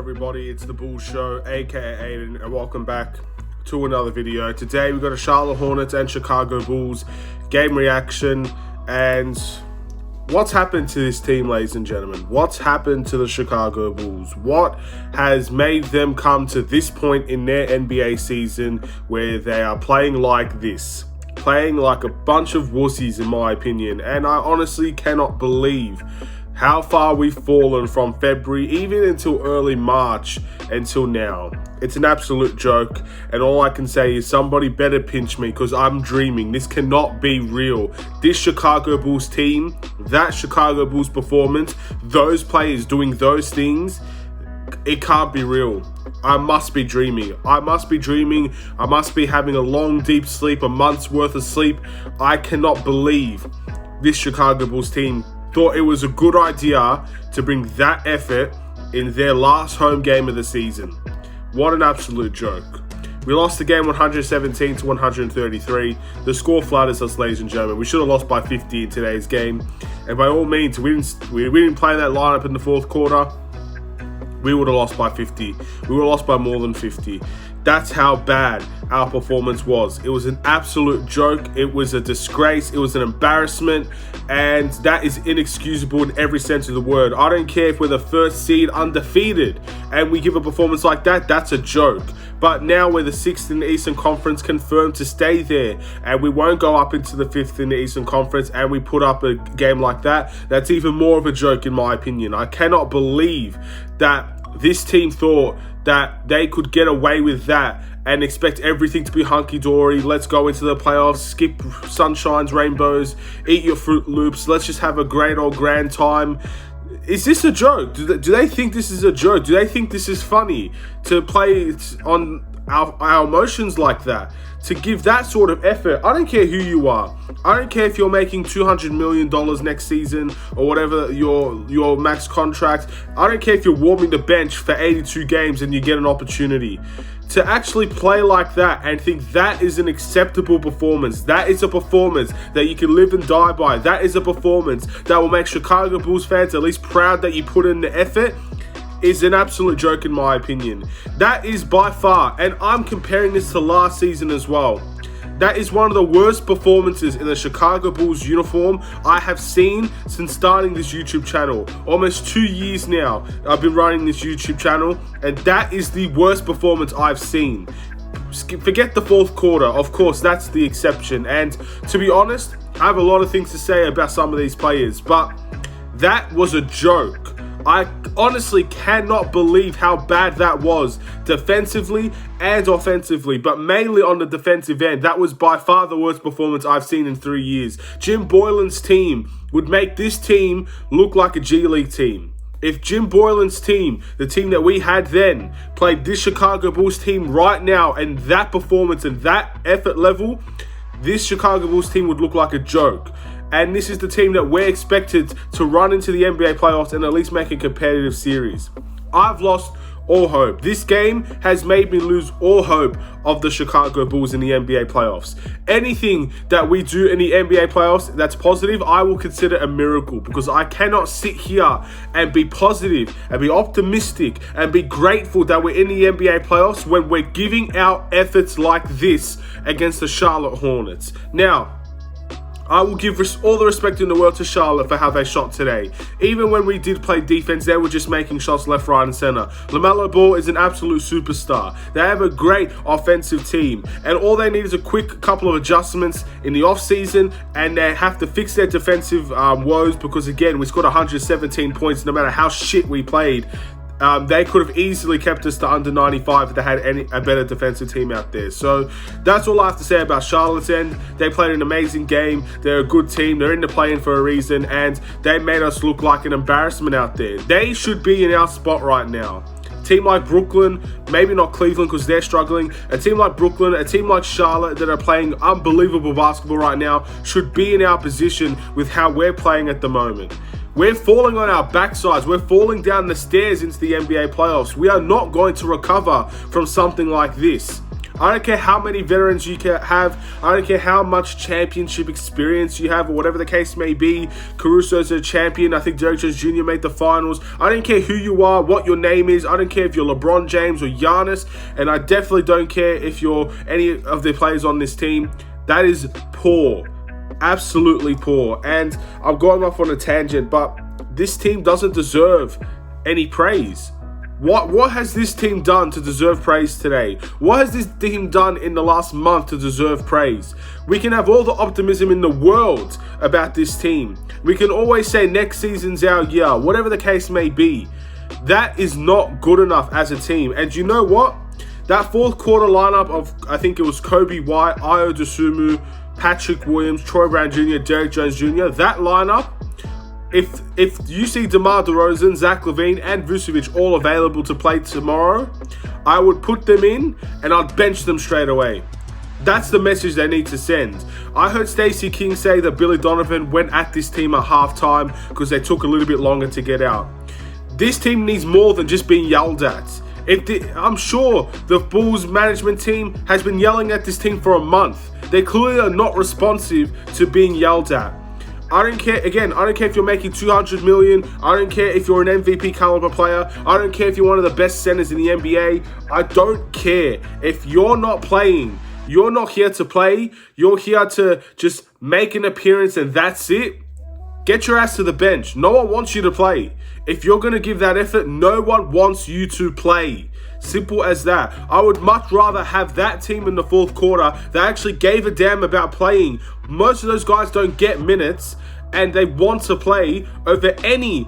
everybody? It's the Bull Show, aka Aidan, and welcome back to another video. Today we've got a Charlotte Hornets and Chicago Bulls game reaction. And what's happened to this team, ladies and gentlemen? What's happened to the Chicago Bulls? What has made them come to this point in their NBA season where they are playing like this? Playing like a bunch of wussies, in my opinion. And I honestly cannot believe how far we've fallen from February, even until early March, until now. It's an absolute joke, and all I can say is somebody better pinch me, because I'm dreaming. This cannot be real. This Chicago Bulls team, that Chicago Bulls performance, those players doing those things, it can't be real. I must be dreaming. I must be dreaming. I must be having a long, deep sleep, a month's worth of sleep. I cannot believe this Chicago Bulls team thought it was a good idea to bring that effort in their last home game of the season. What an absolute joke. We lost the game 117 to 133. The score flatters us, ladies and gentlemen. We should have lost by 50 in today's game. And by all means, we didn't play that lineup in the fourth quarter, we would have lost by 50. We would have lost by more than 50. That's how bad our performance was. It was an absolute joke. It was a disgrace. It was an embarrassment. And that is inexcusable in every sense of the word. I don't care if we're the first seed undefeated and we give a performance like that. That's a joke. But now we're the 6th in the Eastern Conference, confirmed to stay there. And we won't go up into the 5th in the Eastern Conference, and we put up a game like that. That's even more of a joke in my opinion. I cannot believe that this team thought that they could get away with that and expect everything to be hunky-dory. Let's go into the playoffs, skip sunshines, rainbows, eat your Fruit Loops. Let's just have a great old grand time. Is this a joke? Do they think this is a joke? Do they think this is funny to play on our emotions like that? To give that sort of effort? I don't care who you are. I don't care if you're making $200 million next season or whatever your max contract. I don't care if you're warming the bench for 82 games and you get an opportunity. To actually play like that and think that is an acceptable performance, that is a performance that you can live and die by, that is a performance that will make Chicago Bulls fans at least proud that you put in the effort, is an absolute joke in my opinion. That is by far, and I'm comparing this to last season as well, that is one of the worst performances in the Chicago Bulls uniform I have seen since starting this YouTube channel. Almost 2 years now I've been running this YouTube channel, and that is the worst performance I've seen. Forget the fourth quarter, of course that's the exception, and to be honest, I have a lot of things to say about some of these players, but that was a joke. I honestly cannot believe how bad that was, defensively and offensively, but mainly on the defensive end. That was by far the worst performance I've seen in 3 years. Jim Boylan's team would make this team look like a G League team. If Jim Boylan's team, the team that we had then, played this Chicago Bulls team right now and that performance and that effort level, this Chicago Bulls team would look like a joke. And this is the team that we're expected to run into the NBA playoffs and at least make a competitive series. I've lost all hope. This game has made me lose all hope of the Chicago Bulls in the NBA playoffs. Anything that we do in the NBA playoffs that's positive, I will consider a miracle, because I cannot sit here and be positive and be optimistic and be grateful that we're in the NBA playoffs when we're giving out efforts like this against the Charlotte Hornets. Now, I will give all the respect in the world to Charlotte for how they shot today. Even when we did play defense, they were just making shots left, right, and center. LaMelo Ball is an absolute superstar. They have a great offensive team, and all they need is a quick couple of adjustments in the offseason, and they have to fix their defensive woes, because again, we scored 117 points no matter how shit we played. They could have easily kept us to under 95 if they had a better defensive team out there. So that's all I have to say about Charlotte's end. They played an amazing game. They're a good team. They're in the play-in for a reason, and they made us look like an embarrassment out there. They should be in our spot right now. A team like Brooklyn, maybe not Cleveland because they're struggling, a team like Brooklyn, a team like Charlotte that are playing unbelievable basketball right now should be in our position with how we're playing at the moment. We're falling on our backsides. We're falling down the stairs into the NBA playoffs. We are not going to recover from something like this. I don't care how many veterans you can have. I don't care how much championship experience you have or whatever the case may be. Caruso's a champion. I think Derek Jones Jr. made the finals. I don't care who you are, what your name is. I don't care if you're LeBron James or Giannis. And I definitely don't care if you're any of the players on this team. That is poor. Absolutely poor. And I'm going off on a tangent, but this team doesn't deserve any praise. What has this team done to deserve praise today? What has this team done in the last month to deserve praise? We can have all the optimism in the world about this team. We can always say next season's our year, whatever the case may be. That is not good enough as a team. And you know what? That fourth quarter lineup of, I think it was Kobe White, Ayo Dosunmu, Patrick Williams, Troy Brown Jr., Derek Jones Jr., that lineup, if you see DeMar DeRozan, Zach LaVine, and Vucevic all available to play tomorrow, I would put them in and I'd bench them straight away. That's the message they need to send. I heard Stacey King say that Billy Donovan went at this team at halftime because they took a little bit longer to get out. This team needs more than just being yelled at. I'm sure the Bulls management team has been yelling at this team for a month. They clearly are not responsive to being yelled at. I don't care, again, I don't care if you're making $200 million. I don't care if you're an MVP caliber player. I don't care if you're one of the best centers in the NBA. I don't care. If you're not playing, you're not here to play. You're here to just make an appearance and that's it. Get your ass to the bench. No one wants you to play. If you're going to give that effort, no one wants you to play. Simple as that. I would much rather have that team in the fourth quarter that actually gave a damn about playing. Most of those guys don't get minutes and they want to play over any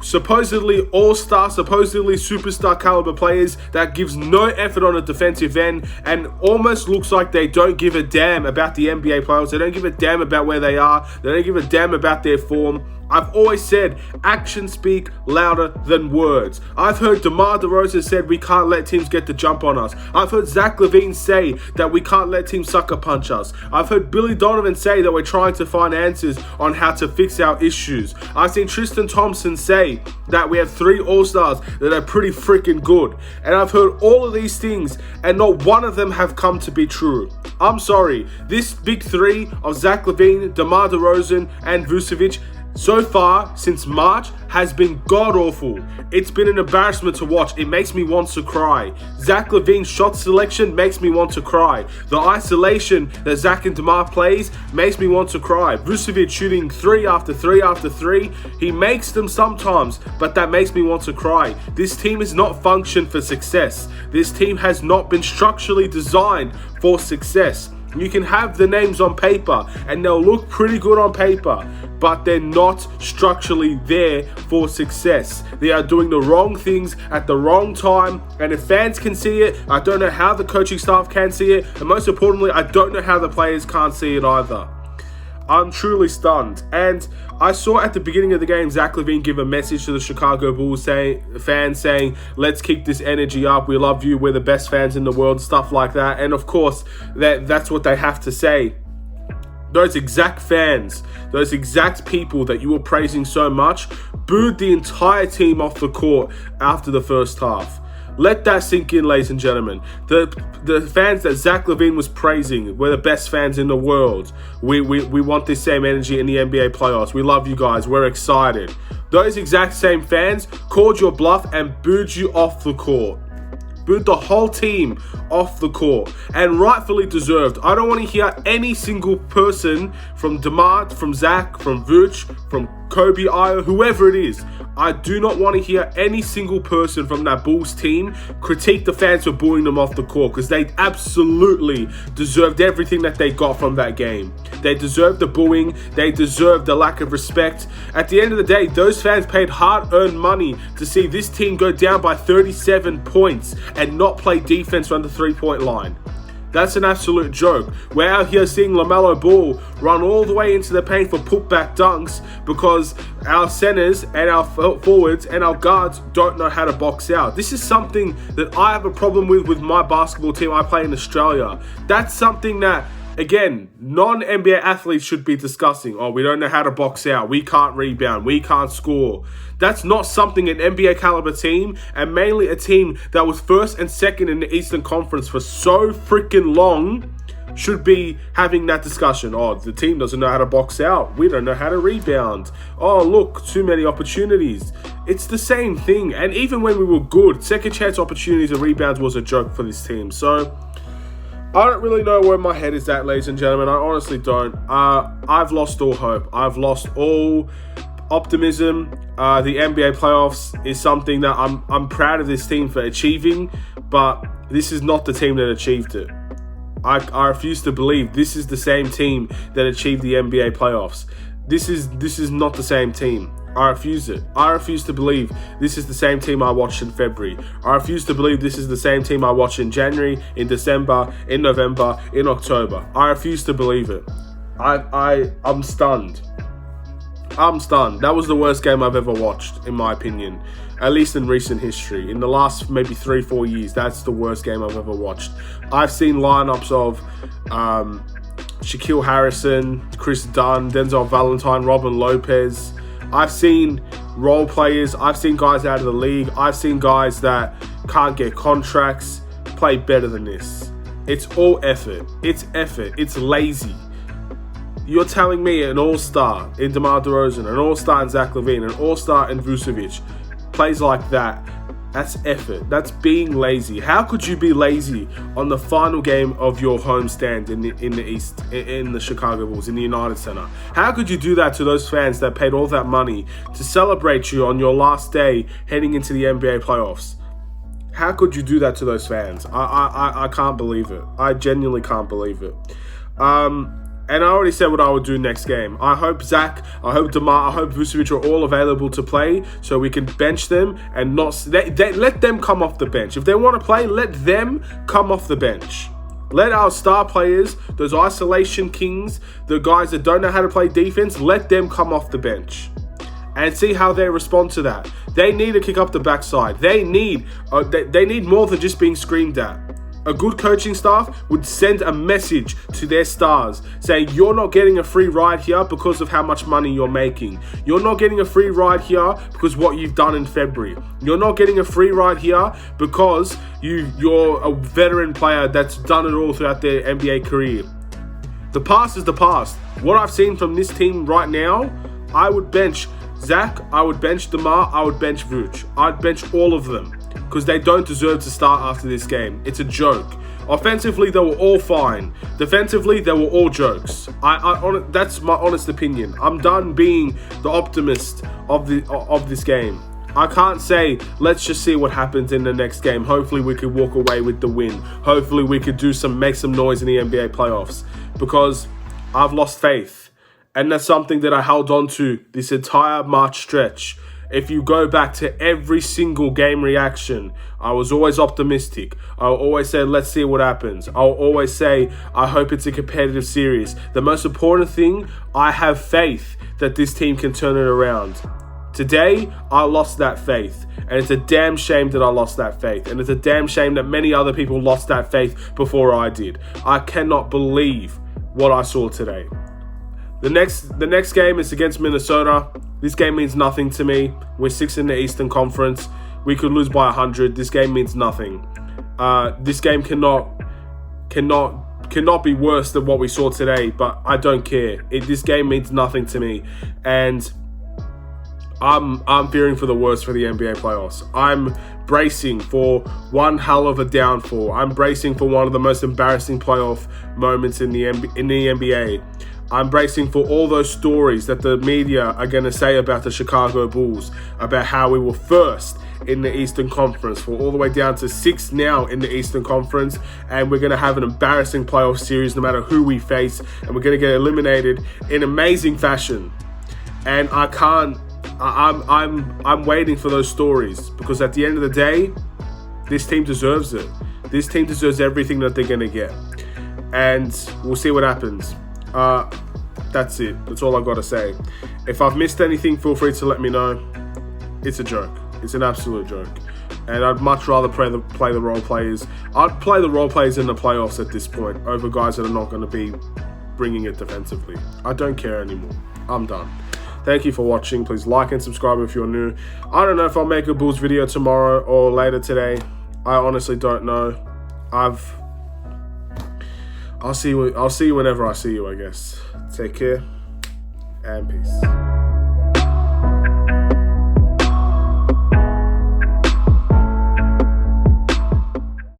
supposedly all-star, supposedly superstar caliber players that gives no effort on a defensive end and almost looks like they don't give a damn about the NBA players. They don't give a damn about where they are. They don't give a damn about their form. I've always said actions speak louder than words. I've heard DeMar DeRozan said we can't let teams get the jump on us. I've heard Zach LaVine say that we can't let teams sucker punch us. I've heard Billy Donovan say that we're trying to find answers on how to fix our issues. I've seen Tristan Thompson say that we have 3 All-Stars that are pretty freaking good. And I've heard all of these things and not one of them have come to be true. I'm sorry. This big 3 of Zach LaVine, DeMar DeRozan, and Vucevic so far, since March, has been god-awful. It's been an embarrassment to watch. It makes me want to cry. Zach LaVine's shot selection makes me want to cry. The isolation that Zach and DeMar plays makes me want to cry. Vucevic shooting 3 after 3 after 3. He makes them sometimes, but that makes me want to cry. This team is not functioned for success. This team has not been structurally designed for success. You can have the names on paper and they'll look pretty good on paper, but they're not structurally there for success. They are doing the wrong things at the wrong time, and if fans can see it, I don't know how the coaching staff can see it, and most importantly, I don't know how the players can't see it either. I'm truly stunned. And I saw at the beginning of the game Zach LaVine give a message to the Chicago Bulls fans saying, let's keep this energy up. We love you. We're the best fans in the world, stuff like that. And of course, that's what they have to say. Those exact fans, those exact people that you were praising so much, booed the entire team off the court after the first half. Let that sink in, ladies and gentlemen. The fans that Zach LaVine was praising were the best fans in the world. We want this same energy in the NBA playoffs. We love you guys. We're excited. Those exact same fans called your bluff and booed you off the court. Booed the whole team off the court, and rightfully deserved. I don't want to hear any single person from DeMar, from Zach, from Vooch, from Kobe, Ayo, whoever it is. I do not want to hear any single person from that Bulls team critique the fans for booing them off the court, because they absolutely deserved everything that they got from that game. They deserved the booing. They deserved the lack of respect. At the end of the day, those fans paid hard-earned money to see this team go down by 37 points and not play defense from the three-point line. That's an absolute joke. We're out here seeing LaMelo Ball run all the way into the paint for putback dunks because our centers and our forwards and our guards don't know how to box out. This is something that I have a problem with my basketball team I play in Australia. That's something that again, non-NBA athletes should be discussing, oh, we don't know how to box out, we can't rebound, we can't score. That's not something an NBA caliber team, and mainly a team that was first and second in the Eastern Conference for so freaking long, should be having that discussion. Oh, the team doesn't know how to box out. We don't know how to rebound. Oh, look, too many opportunities. It's the same thing. And even when we were good, second chance opportunities and rebounds was a joke for this team. So I don't really know where my head is at, ladies and gentlemen. I honestly don't. I've lost all hope. I've lost all optimism. The NBA playoffs is something that I'm proud of this team for achieving, but this is not the team that achieved it. I refuse to believe this is the same team that achieved the NBA playoffs. This is not the same team. I refuse it. I refuse to believe this is the same team I watched in February. I refuse to believe this is the same team I watched in January, in December, in November, in October. I refuse to believe it. I'm stunned. I'm stunned. That was the worst game I've ever watched, in my opinion. At least in recent history. In the last maybe 3-4 years, that's the worst game I've ever watched. I've seen lineups of Shaquille Harrison, Chris Dunn, Denzel Valentine, Robin Lopez. I've seen role players. I've seen guys out of the league. I've seen guys that can't get contracts play better than this. It's all effort. It's effort. It's lazy. You're telling me an all-star in DeMar DeRozan, an all-star in Zach LaVine, an all-star in Vucevic plays like that? That's effort. That's being lazy. How could you be lazy on the final game of your homestand in the East, in the Chicago Bulls, in the United Center? How could you do that to those fans that paid all that money to celebrate you on your last day heading into the NBA playoffs? How could you do that to those fans? I can't believe it. I genuinely can't believe it. And I already said what I would do next game. I hope Zach, I hope DeMar, I hope Vucevic are all available to play so we can bench them and not... let them come off the bench. If they want to play, let them come off the bench. Let our star players, those isolation kings, the guys that don't know how to play defense, let them come off the bench and see how they respond to that. They need to kick up the backside. They need more than just being screamed at. A good coaching staff would send a message to their stars saying, you're not getting a free ride here because of how much money you're making. You're not getting a free ride here because what you've done in February. You're not getting a free ride here because you're a veteran player that's done it all throughout their NBA career. The past is the past. What I've seen from this team right now, I would bench Zach, I would bench DeMar, I would bench Vooch. I'd bench all of them, because they don't deserve to start after this game. It's a joke. Offensively, they were all fine. Defensively, they were all jokes. That's my honest opinion. I'm done being the optimist of this game. I can't say, let's just see what happens in the next game. Hopefully, we could walk away with the win. Hopefully, we could make some noise in the NBA playoffs, because I've lost faith. And that's something that I held on to this entire March stretch. If you go back to every single game reaction, I was always optimistic. I'll always say, let's see what happens. I'll always say, I hope it's a competitive series. The most important thing, I have faith that this team can turn it around. Today, I lost that faith. And it's a damn shame that I lost that faith. And it's a damn shame that many other people lost that faith before I did. I cannot believe what I saw today. The next game is against Minnesota. This game means nothing to me. We're 6th in the Eastern Conference. We could lose by 100. This game means nothing. This game cannot be worse than what we saw today, but I don't care. This game means nothing to me. And I'm fearing for the worst for the NBA playoffs. I'm bracing for one hell of a downfall. I'm bracing for one of the most embarrassing playoff moments in the NBA. I'm bracing for all those stories that the media are going to say about the Chicago Bulls, about how we were first in the Eastern Conference. We're all the way down to 6th now in the Eastern Conference, and we're going to have an embarrassing playoff series no matter who we face, and we're going to get eliminated in amazing fashion. And I'm waiting for those stories, because at the end of the day, this team deserves it. This team deserves everything that they're going to get. And we'll see what happens. That's it. That's all I got to say. If I've missed anything, feel free to let me know. It's a joke. It's an absolute joke. And I'd much rather play the role players. I'd play the role players in the playoffs at this point over guys that are not going to be bringing it defensively. I don't care anymore. I'm done. Thank you for watching. Please like and subscribe if you're new. I don't know if I'll make a Bulls video tomorrow or later today. I honestly don't know. I'll see you whenever I see you, I guess. Take care and peace.